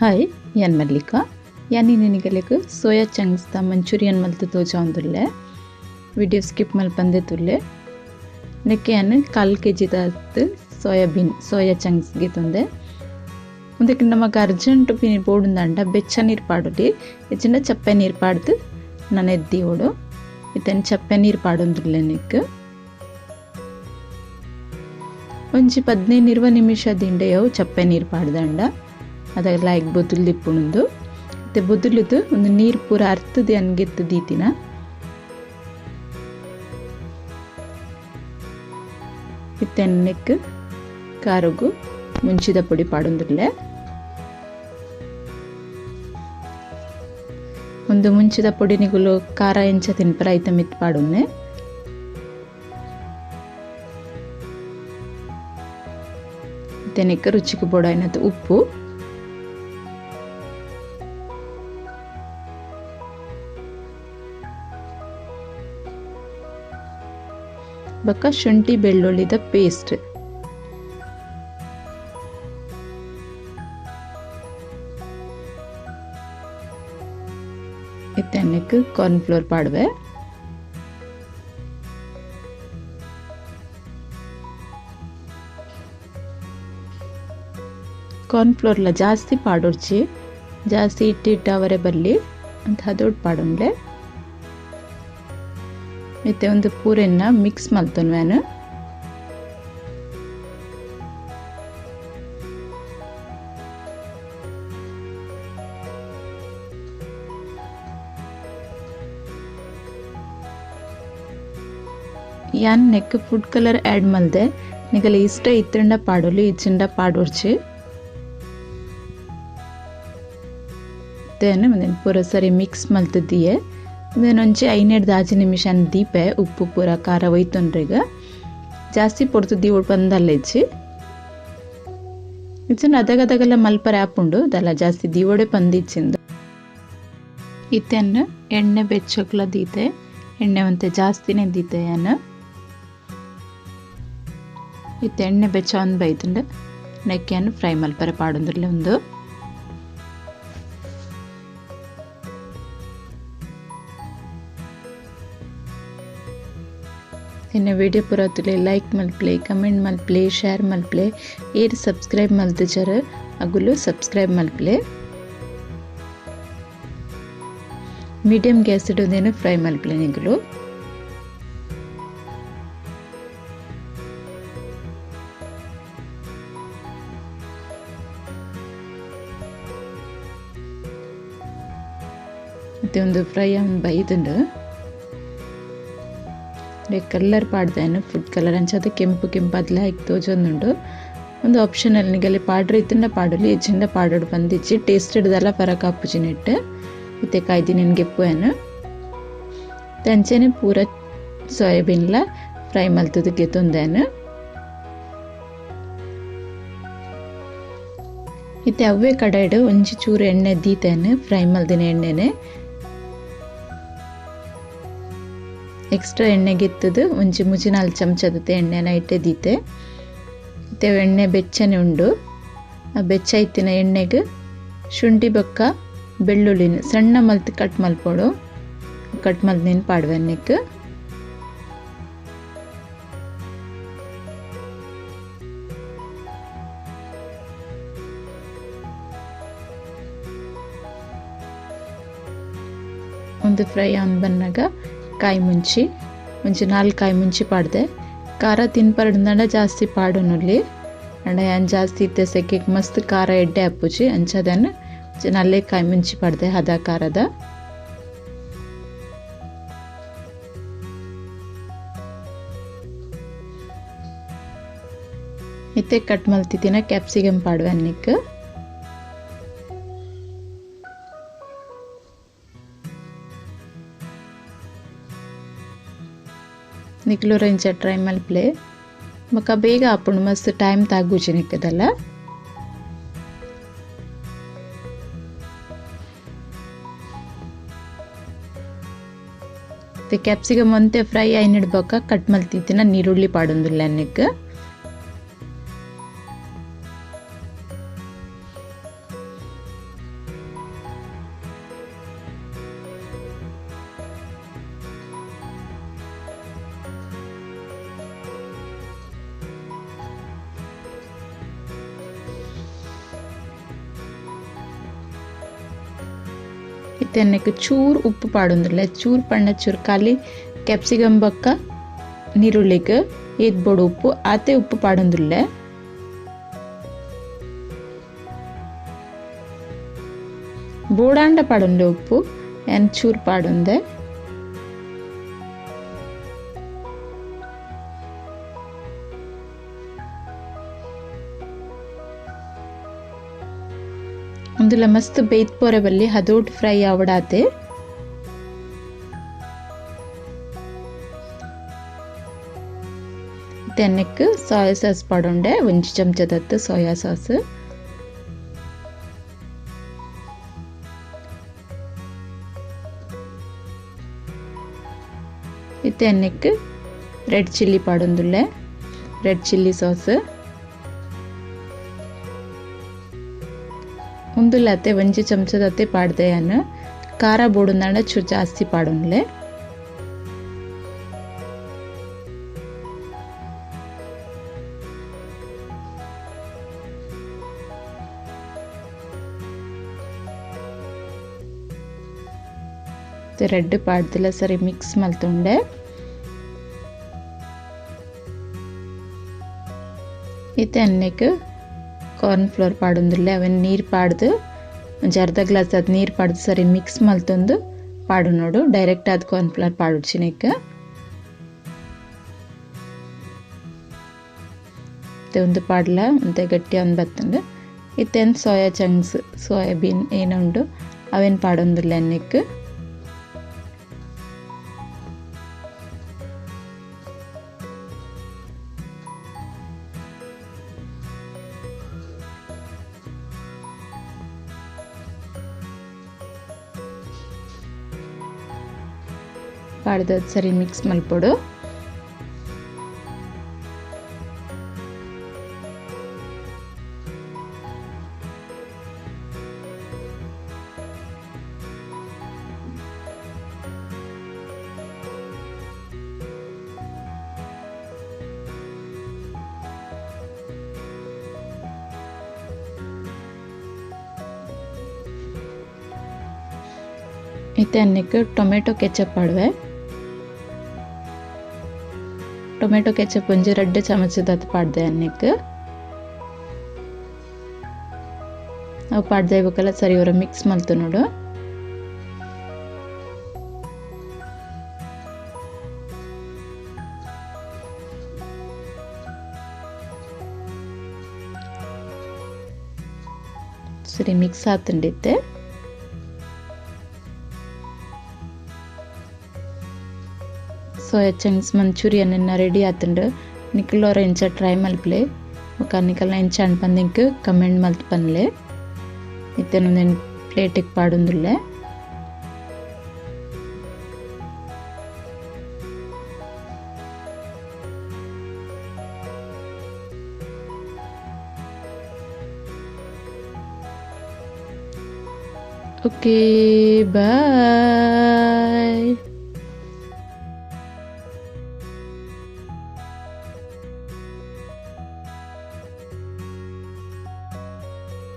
हाय यान मल्लिका यानी निगलेक सोया चंक्स द मंचूरियन मल्त तोजाउंदुल्ले वीडियो स्किप मल्पंदे तुल्ले नेके यान 1/4 kg दात सोया चंक्स गितुंदे उंदे नमक अर्जेंट पिनि बोडुंदंड बेच्च नीर पाडुली इचिंड चप्पे नीर पाड्दु ननेद्दी ओडु इतन चप्पे नीर पाडुंदुल्ले नेक ಒಂಜಿ 15-20 ನಿಮಿಷದಿಂಡೆಯವು ಚಪ್ಪೆ ನೀರು ಪಾಡ್ದಂಡ ಅದಕ್ಕೆ ಲೈಕ್ ಬೊತ್ತುಲು ದಿಪ್ಪುಂಡು ಮತ್ತೆ ಬೊತ್ತುಲುದು ಒಂದು ನೀರು ಪೂರ ಅರ್ತದೆ ಅನ್ಗೆತ್ತು ದೀತಿನ ಇತ್ತೆನ್ನಕ್ಕೆ ಕಾರುಗು ಮುಂಚಿದ ಪೊಡಿ ಪಾಡೊಂದುಲ್ಲೆ ಒಂದು ಮುಂಚಿದ ಪೊಡಿ ನಿಗುಲು ಖಾರ ಎಂಚ ತಿನ್ಪರ ಐತ ಮಿತ್ ಪಾಡೊನ್ನೆ ತೆನೆಕ ರುಚಿಗೆ ಬೋಡಾಯಿನದ ಉಪ್ಪು ಬಕ್ಕ ಶುಂಠಿ ಬೆಳ್ಳುಳ್ಳಿದ ಪೇಸ್ಟ್ ಇತ್ತೆನ್ನಕ್ಕೆ ಕಾರ್ನ್ ಫ್ಲೋರ್ ಪಾಡುವೆ ಕಾರ್ನ್ ಫ್ಲೋರ್ ಲ ಜಾಸ್ತಿ ಪಾಡೋರ್ಚಿ ಜಾಸ್ತಿ ಇಟ್ಟಿಟ್ಟವರೆ ಬರಲಿ ಅಂತ ಹದೋಡ್ ಪಾಡೊಂಡ್ಲೆ ಮತ್ತೆ ಒಂದು ಪೂರೆನ್ನ ಮಿಕ್ಸ್ ಮಲ್ತೊನ್ ವ್ಯಾನ್ ಯಾನ್ ನೆಕ್ ಫುಡ್ ಕಲರ್ ಆಡ್ ಮಲ್ದೆ ನಿಗಲ ಇಷ್ಟ ಇತ್ತಂಡ ಪಾಡೋಲಿ ಇಚ್ಚಿಂಡ ಪಾಡೋರ್ಚಿ पूरा सरी मिक्स मल्तिए नुंची 5-10 निमिष दीपे उप्पु पूरा कार वैतुंड्रेग जास्ती पोर्तु दीवुड पंदल्लेच्ची इच्छन अदगदगल मल्पर आपुंडु दला जास्ती दीवोडे पंदिच्चिंदु इत्तेन्न एण्णे बेच्चोक्ल दीते एण्णे ಒಂತೆ ಜಾಸ್ತಿನೇ ದೀತೆ ಯಾನ ಇತ್ತೆ ಎಣ್ಣೆ ಬೆಚ್ಚ ಒಂದು ಬೈತುಂಡು ನೆಕ್ಕೆಯನ್ನು ಫ್ರೈ ಮಲ್ಪರೆ ಪಾಡೊಂದುಲ್ಲೆ ಒಂದು इन्हें वीडियो पूरा तुले लाइक मल्प्ले कमेंट मल्प्ले शेयर मल्प्ले ಏರ್ सब्सक्राइब मल्तजर अगुलु सब्सक्राइब मल्प्ले मीडियम गैस इडोदेनु फ्रೈ मल्प्ले निगुलु ಮತ್ತೆ ಒಂದು ಫ್ರೈ ಒಂದು ಬೈದುಂಡು ಕಲರ್ ಪಾಡ್ದೇನು ಫುಡ್ ಕಲರ್ ಅಂಚದು ಕೆಂಪು ಕೆಂಪದ್ಲ ಹಾಕಿ ತೋಜೊಂದುಂಡು ಒಂದು ಆಪ್ಷನಲ್ ನಿಗಲಿ ಪಾಡ್ರೆ ಇತ್ತಂಡ ಪಾಡಲಿ ಹೆಚ್ಚಿಂದ ಪಾಡೋಡು ಬಂದಿಚ್ಚಿ ಟೇಸ್ಟ್ ಹಿಡ್ದಲ್ಲ ಫರಕ್ ಆಪುಜಿ ನೆಟ್ಟು ಮತ್ತೆ ಕಾಯ್ದಿ ನಿನ್ಗೆ ಎಪ್ಪುವೇನು ತಂಚೆನೆ ಪೂರ ಸೋಯಾಬೀನ್ಲ ಫ್ರೈ ಮಲ್ತದಕ್ಕೆ ತೊಂದೇನು ಇತ್ತೆ ಅವೇ ಕಡಾಯಿಡು ಒಂಜಿ ಚೂರು ಎಣ್ಣೆ ದೀತೇನು ಫ್ರೈ ಮಲ್ದಿನ ಎಣ್ಣೆನೆ एक्स्ट्रा एण्णे गित्तದು ಒಂಜಿ 3-4 ಚಮಚದತೆ ಎಣ್ಣೆನ ಇಟ್ಟೆ ದೀತೆ ಇತ್ತೆ ಎಣ್ಣೆ ಬೆಚ್ಚನೆ ಉಂಡು ಆ ಬೆಚ್ಚ ಇತ್ತಿನ ಎಣ್ಣೆಗೆ ಶುಂಠಿ ಬೊಕ್ಕ ಬೆಳ್ಳುಳ್ಳಿನ ಸಣ್ಣ ಮಲ್ತಿ ಕಟ್ ಮಲ್ಪೋಡು ಕಟ್ ಮಲ್ದಿನ ಪಾಡ್ವೆನ್ನೆಕ್ ಒಂದು ಫ್ರೈ ಆನ್ ಬನ್ನಾಗ ಕಾಯಿ ಮುಂಚಿ ಒಂಚಿ 4 ಕಾಯಿ ಮುಂಚಿ ಪಾಡ್ದೆ ಖಾರ ತಿನ್ಪರ್ದಂಡ ಜಾಸ್ತಿ ಪಾಡೋನುಲ್ಲಿ ಅಂಡ ಯಾನ್ ಜಾಸ್ತಿ ಇತ್ತೆ ಸೆಕೆಗೆ ಮಸ್ತ್ ಖಾರ ಎಡ್ಡೆ ಅಪ್ಪುಜಿ ಅಂಚದನ್ನು 4 ಕಾಯಿ ಮುಂಚಿ ಪಾಡ್ದೆ ಹದ ಖಾರದ ಇತ್ತೆ ಕಟ್ ಮಲ್ತಿದ್ದಿನ ಕ್ಯಾಪ್ಸಿಕಮ್ ಪಾಡ್ವೆ ಅನ್ನಿಕ್ निकलो रेंज ट्राई मल्प्ले मका बेग आपुंड मस्त टाइम तागुची निकदಲ್ಲ ಕ್ಯಾಪ್ಸಿಕಮ್ ಒಂತೆ ಫ್ರೈ ಆಯ್ನಿಡ್ಬೇಕ ಕಟ್ ಮಲ್ತಿತ್ತಿನ ನೀರುಳ್ಳಿ ಪಾಡೊಂದುಲ್ಲೆ ಅನ್ನಕ್ಕೆ ಇತ್ತೆನ್ನಕ್ಕೆ ಚೂರು ಉಪ್ಪು ಪಾಡೊಂದುಲ್ಲೆ ಚೂರು ಪಂಡ ಚೂರು ಖಾಲಿ ಕ್ಯಾಪ್ಸಿಕಮ್ ಬೊಕ್ಕ ನೀರುಳ್ಳಿಗೆ ಏತ್ ಬೋಡು ಉಪ್ಪು ಆತೆ ಉಪ್ಪು ಪಾಡೊಂದುಲ್ಲೆ ಬೋಡಾಂಡ ಪಾಡೊಂಡೆ ಉಪ್ಪು ಏನ್ ಚೂರು ಪಾಡೊಂದೆ ಒಂದುಲ ಮಸ್ತ್ ಬೇಯ್ತ್ ಪೋರೆ ಬಲ್ಲಿ ಹದೋಟ್ ಫ್ರೈ ಆವಡಾತೆ ತೆನ್ನಕ್ಕೆ ಸೋಯಾ ಸಾಸ್ ಪಾಡೊಂಡೆ ಒಂಜಿ ಚಮಚದತ್ತು ಸೋಯಾ ಸಾಸ್ ತೆನ್ನಕ್ಕೆ ರೆಡ್ ಚಿಲ್ಲಿ ಪಾಡೊಂದುಲ್ಲೆ ರೆಡ್ ಚಿಲ್ಲಿ ಸಾಸ್ ಒಂದುಲತ್ತೆ ಒಂಜಿ ಚಮಚದತ್ತೆ ಪಾಡ್ದೆ ನಾನು ಖಾರ ಬೋಡುಂದಾಂಡ ಚೂರು ಜಾಸ್ತಿ ಪಾಡೊಂಡ್ಲೆ ರೆಡ್ ಪಾಡ್ದಿಲ್ಲ ಸರಿ ಮಿಕ್ಸ್ ಮಲ್ತುಂಡೆ ಇತ್ತೆ ಅನ್ನಕ್ಕೆ ಕಾರ್ನ್ ಫ್ಲೋರ್ ಪಾಡೊಂದುಲ್ಲೆ ಅವನ್ ನೀರು ಪಾಡ್ದು ಒಂಜಿ ಅರ್ಧ ಗ್ಲಾಸ್ ಅದು ನೀರು ಪಾಡ್ದು ಸರಿ ಮಿಕ್ಸ್ ಮಲ್ತೊಂದು ಪಾಡು ನೋಡು ಡೈರೆಕ್ಟ್ ಅದು ಕಾರ್ನ್ ಫ್ಲೋರ್ ಪಾಡುಡ್ಚಿನಕ್ಕ ಒಂದು ಪಾಡ್ಲ ಅಂತೆ ಗಟ್ಟಿ ಒಂದು ಬತ್ತಂಡು ಇತ್ತೆನ್ ಸೋಯಾ ಚಂಕ್ಸ್ ಸೋಯಾಬೀನ್ ಏನುಂಡು ಅವೇನು ಪಾಡೊಂದುಲ್ಲೆ ಅನ್ನಕ್ಕೆ ಪಾಡ್ದು ಸರಿ ಮಿಕ್ಸ್ ಮಲ್ಪೊಡು ಇತ್ತೆ ಅನ್ನಕ್ಕೆ ಟೊಮೆಟೊ ಕೆಚಪ್ ಪಾಡುವೆ ಟೊಮೆಟೊ ಕೆಚಪ್ ಒಂಜಿ 2 ಚಮಚದತ್ತು ಪಾಡ್ದೆ ಅನ್ನಕ್ಕೆ ಅವು ಪಾಡ್ದೆ ಬೇಕಲ್ಲ ಸರಿ ಅವರ ಮಿಕ್ಸ್ ಮಲ್ತು ನೋಡು ಸರಿ ಮಿಕ್ಸ್ ಆತುಂಡಿತ್ತೆ ಸೋಯಾ ಚಂಕ್ಸ್ ಮಂಚೂರಿಯನ್ ರೆಡಿ ಆತುಂಡು ನಿಕ್ಲೋರ ಇಂಚ ಟ್ರೈ ಮಲ್ಪಲೆ ಬೊಕ ನಿಕಲ್ನ ಇಂಚ ಅನ್ಪಂದಿಂಕ್ ಕಮೆಂಟ್ ಮಲ್ತ್ ಪನ್ಲೆ ಇತ್ತೆನೊಂದೇನು ಪ್ಲೇಟಿಗೆ ಪಾಡೊಂದುಲ್ಲೆ ಓಕೆ ಬಾಯ್.